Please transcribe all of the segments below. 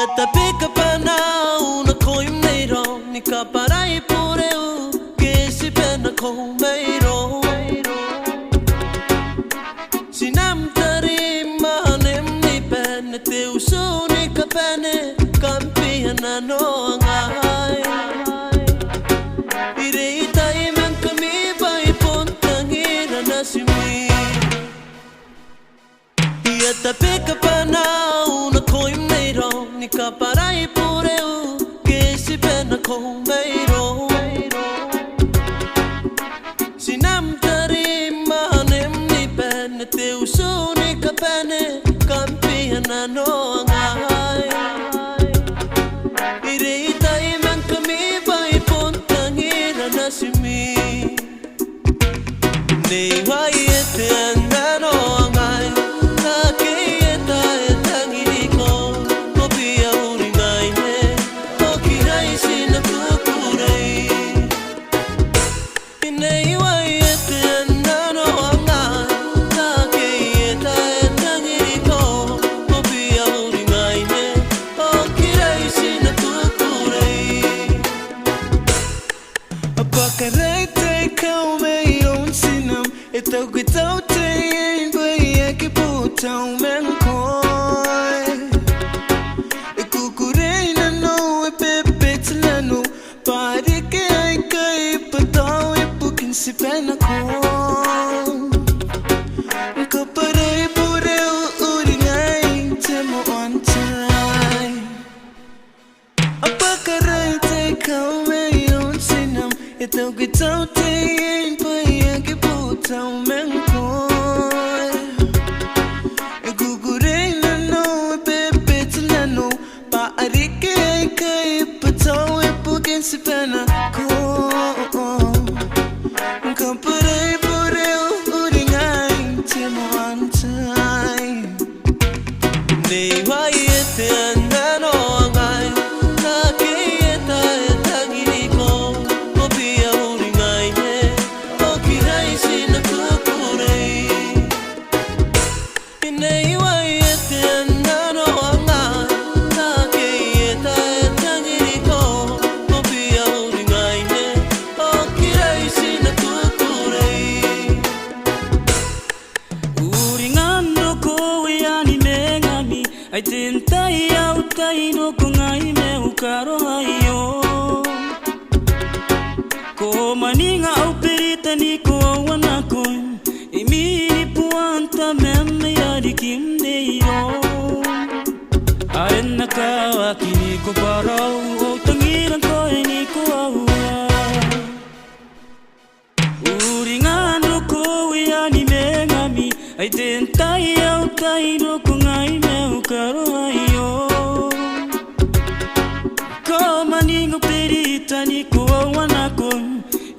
Tapika pana una koim neiro ni kaparai pureu kesi pena komeiro sinam tarima nem ni pen teu suni kapane kampiana no ngai irei tai men kami bai pontangira nasimi tapika pana una koim neiro ni kaparai pureu kesi pena komeiro sinam tarima nem ni pen teu suni kapane kampiana no ngai irei tai men kami bai pontangira nasimi nei vai ete andano ngai Tao cái tao thấy với cái bộ tao men coi cucurei na no e pepe tlano pare que ai cai patao e pukin se pena com caparei por eu uringai temo on time apacarai te calme on sinam e tao que tao thấy với cái bộ tao men coi cucurei na no e pepe tlano pare que ai cai patao e pukin se pena com caparei por eu uringai temo on time nei vai ete andano ngai na que eta etangiri ko kopia uringai ne okirai sina kukurei nei vai ete andano ngai na que eta etangiri ko kopia uringai ne okirai sina kukurei uringando ko yani mengami ai tentai au tai no ko ngai me ukaro ayo ko maninga au perita ni ko wana ko imini puanta memme yari kim neiro arena kawa kini ko parau o tangiran ko ni ko awa uringando ko yani mengami ai tentai au tai no ko ngai me ukaro ayo ko maninga perita ni ko wana ko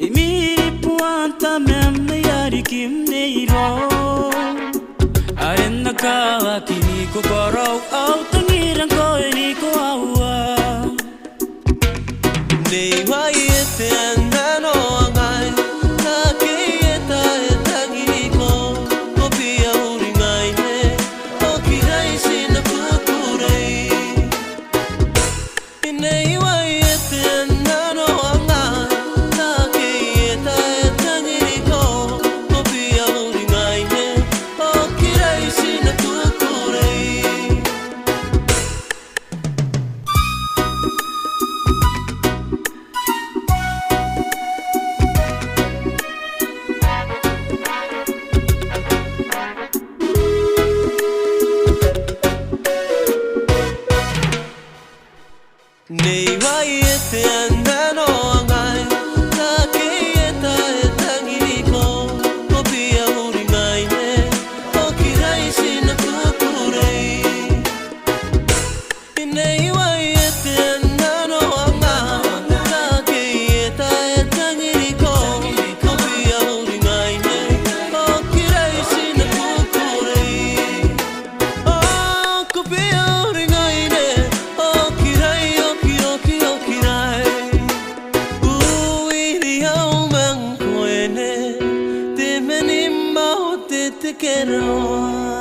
imini puanta memme yari kim neiro arena kawa kini ko parau au tangiran ko ni ko awa nei vai ete andano ngai na que eta etangiri ko kopia uringai ne okirai sina kukurei nei vai ete andano ngai na que eta etangiri ko kopia uringai ne okirai sina kukurei nei vai ete andano ngai na que eta etangiri ko kopia uringai ne okirai sina kukurei nei vai ete andano ngai na que eta etangiri ko kopia uringai ne okirai sina kukurei oh kopia uringai ne okirai okirai uiri au mankoene te meni mau te te kero